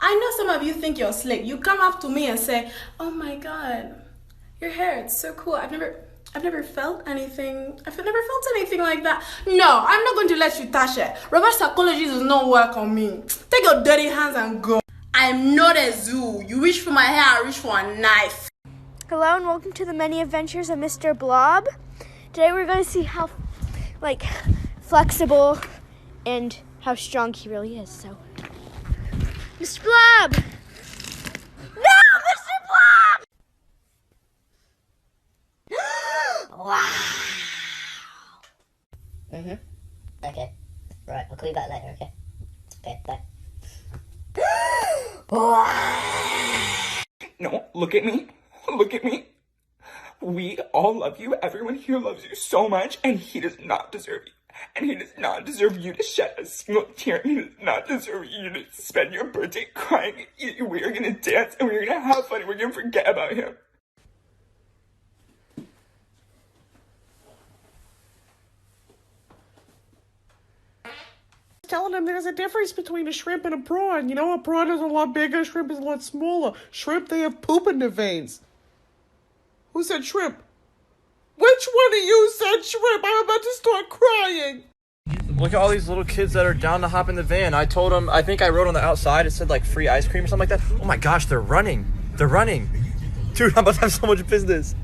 I know some of you think you're slick. You come up to me and say, "Oh my God, your hair, it's so cool. I've never felt anything. I've never felt anything like that." No, I'm not going to let you touch it. Reverse psychology does not work on me. Take your dirty hands and go. I'm not a zoo. You reach for my hair, I reach for a knife. Hello and welcome to the many adventures of Mr. Blob. Today we're going to see how flexible and how strong he really is. So, Mr. Blob! No, Mr. Blob! Wow. Okay. Right, I'll call you back later, okay? Okay, bye. No, look at me. Look at me. We all love you. Everyone here loves you so much, and he does not deserve you. And he does not deserve you to shed a single tear. He does not deserve you to spend your birthday crying. We are gonna dance and we're gonna have fun. We're gonna forget about him. Telling him there's a difference between a shrimp and a prawn. You know, a prawn is a lot bigger, shrimp is a lot smaller. Shrimp, they have poop in their veins. Who said shrimp? Which one of you said shrimp? I'm about to start crying. Look at all these little kids that are down to hop in the van. I told them, I think I wrote on the outside, it said like free ice cream or something like that. Oh my gosh, they're running. They're running. Dude, I'm about to have so much business.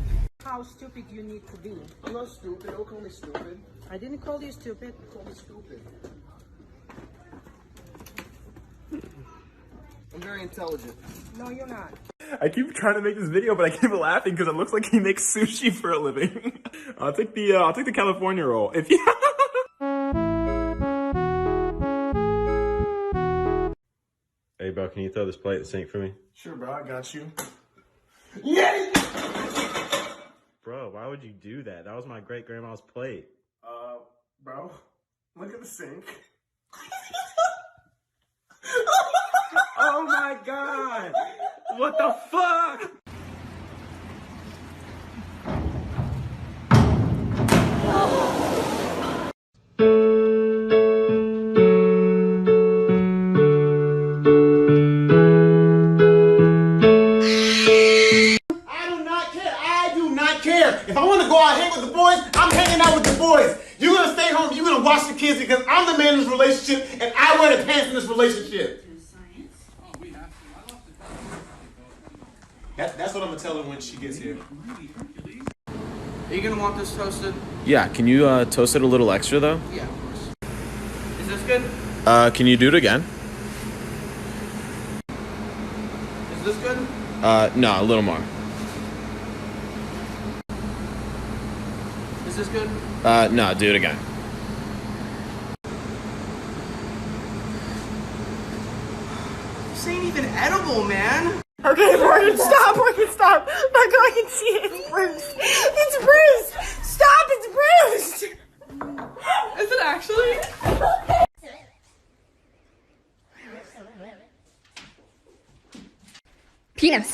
How stupid you need to be. I'm not stupid. Don't call me stupid. I didn't call you stupid. Call me stupid. I'm very intelligent. No, you're not. I keep trying to make this video, but I keep laughing because it looks like he makes sushi for a living. I'll take the California roll. If you Hey bro, can you throw this plate in the sink for me? Sure, bro. I got you. Yay! Bro, why would you do that? That was my great grandma's plate. Bro, look at the sink. Oh my god! What the fuck? I do not care. If I want to go out and hang with the boys, I'm hanging out with the boys. You're going to stay home, you're going to watch the kids because I'm the man in this relationship and I wear the pants in this relationship. That's what I'm going to tell her when she gets here. Are you gonna want this toasted? Yeah, can you toast it a little extra though? Yeah, of course. Is this good? Can you do it again? Is this good? No, a little more. Is this good? No, do it again. This ain't even edible, man. Okay, Morgan, stop. Morgan, stop. Marco, I can see it. It's bruised. It's bruised. Stop, it's bruised. Is it actually? Penis. Penis.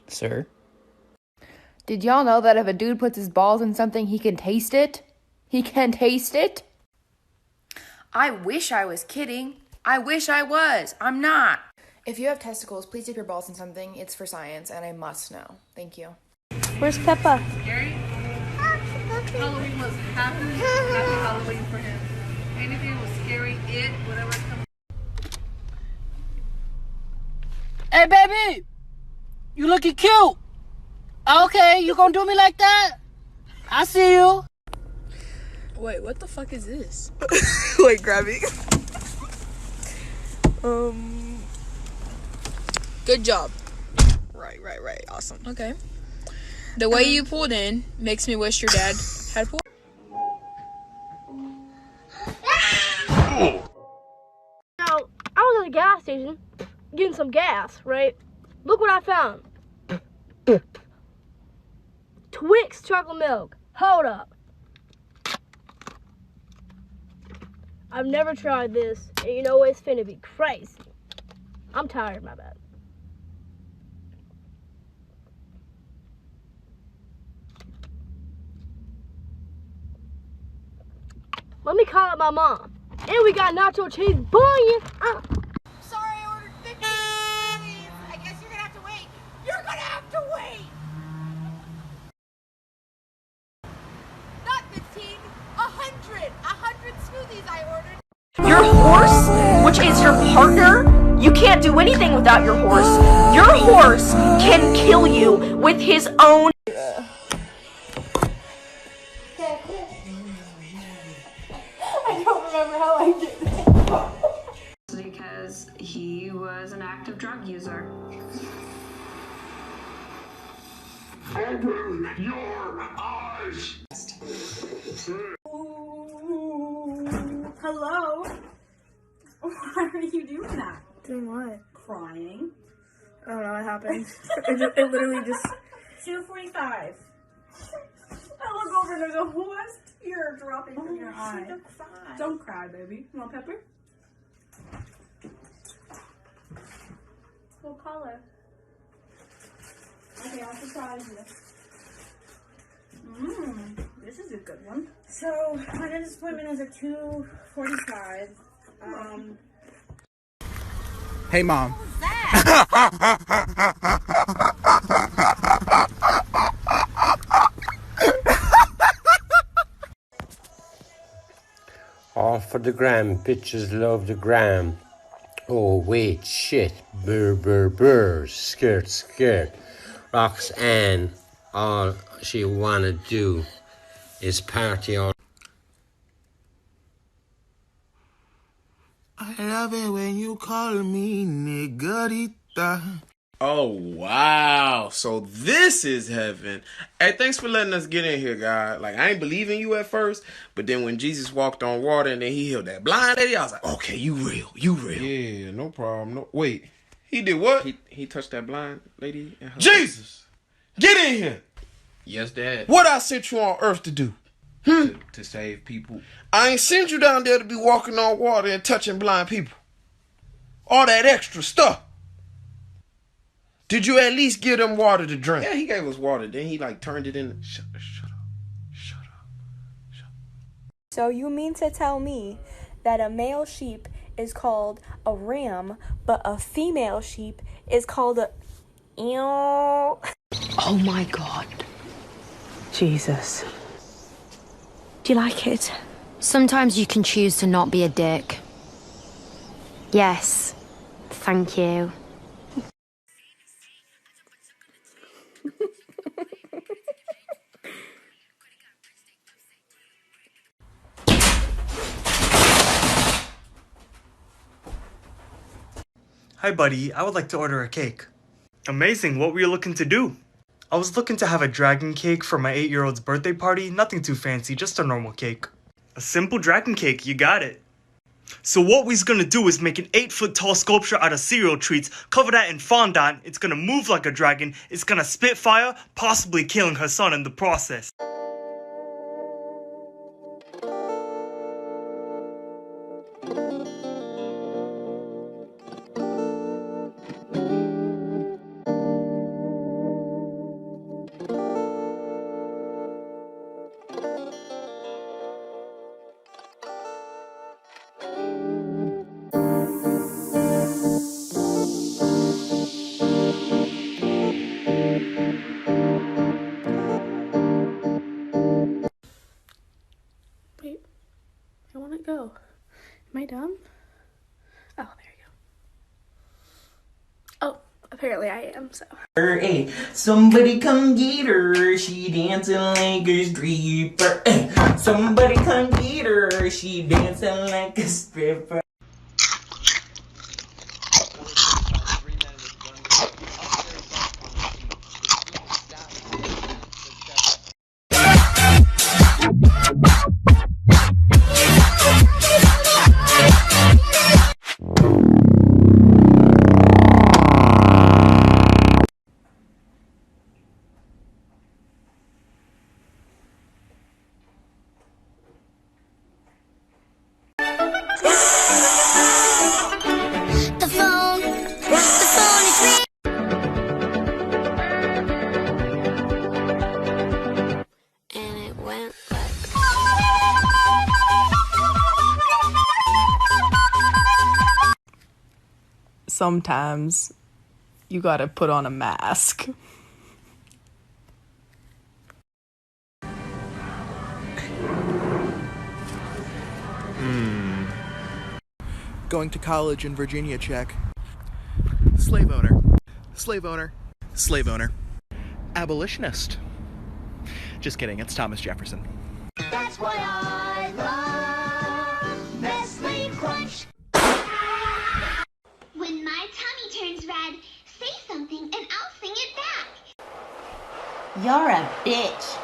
Sir? Did y'all know that if a dude puts his balls in something, he can taste it? He can taste it? I wish I was kidding. I wish I was. I'm not. If you have testicles, please dip your balls in something. It's for science, and I must know. Thank you. Where's Peppa? Scary? Halloween was happy Halloween for him. Anything was scary, whatever comes. Hey, baby! You looking cute. Okay, you gonna do me like that? I see you. Wait, what the fuck is this? Wait, grab me. Good job. Right. Awesome. Okay. The way you pulled in makes me wish your dad had pulled. Now, I was at a gas station getting some gas, right? Look what I found. Twix chocolate milk. Hold up. I've never tried this, and you know it's finna be crazy. I'm tired, my bad. Let me call up my mom. And we got nacho cheese bunion. Sorry, I ordered 50. I guess you're gonna have to wait. You're gonna have to wait. Not 15, 100. 100 smoothies I ordered. Your horse, which is your partner, you can't do anything without your horse. Your horse can kill you with his own. I don't remember how I did it. Because he was an active drug user. Open your eyes! Hello? Why are you doing that? Doing what? Crying. I don't know what happened. it literally just... 2:45. I look over and there's a whole ass tear dropping from your eye. Don't cry. Don't cry, baby. You want pepper? What color? Okay, I'll surprise you. This is a good one. So, my dentist appointment is at 2:45. Hey, Mom. All for the gram, bitches love the gram. Oh wait, shit, brr brr brr, skirt skirt. Roxanne, all she wanna do is party all. I love it when you call me negrita. Oh, wow. So this is heaven. Hey, thanks for letting us get in here, God. Like, I ain't believing you at first, but then when Jesus walked on water and then he healed that blind lady, I was like, okay, you real. You real. Yeah, no problem. No, wait. He did what? He touched that blind lady in her Jesus! Get in here! Yes, Dad. What I sent you on earth to do? To save people. I ain't sent you down there to be walking on water and touching blind people. All that extra stuff. Did you at least give them water to drink? Yeah, he gave us water. Then he like turned it in. Shut up. So you mean to tell me that a male sheep is called a ram, but a female sheep is called a... Oh my God. Jesus. Do you like it? Sometimes you can choose to not be a dick. Yes. Thank you. Hi buddy, I would like to order a cake. Amazing, what were you looking to do? I was looking to have a dragon cake for my 8-year-old's birthday party, nothing too fancy, just a normal cake. A simple dragon cake, you got it. So what we's gonna do is make an 8-foot tall sculpture out of cereal treats, cover that in fondant, it's gonna move like a dragon, it's gonna spit fire, possibly killing her son in the process. Wait, I want to go. Am I done? Oh, there you go. Oh, apparently I am, so. Hey, somebody come get her, she dancing like a stripper. Hey, somebody come get her, she dancing like a stripper. sometimes you gotta put on a mask. Going to college in Virginia, check. Slave owner. Slave owner. Slave owner. Abolitionist. Just kidding, it's Thomas Jefferson. That's why I love Nestle Crunch. When my tummy turns red, say something and I'll sing it back. You're a bitch.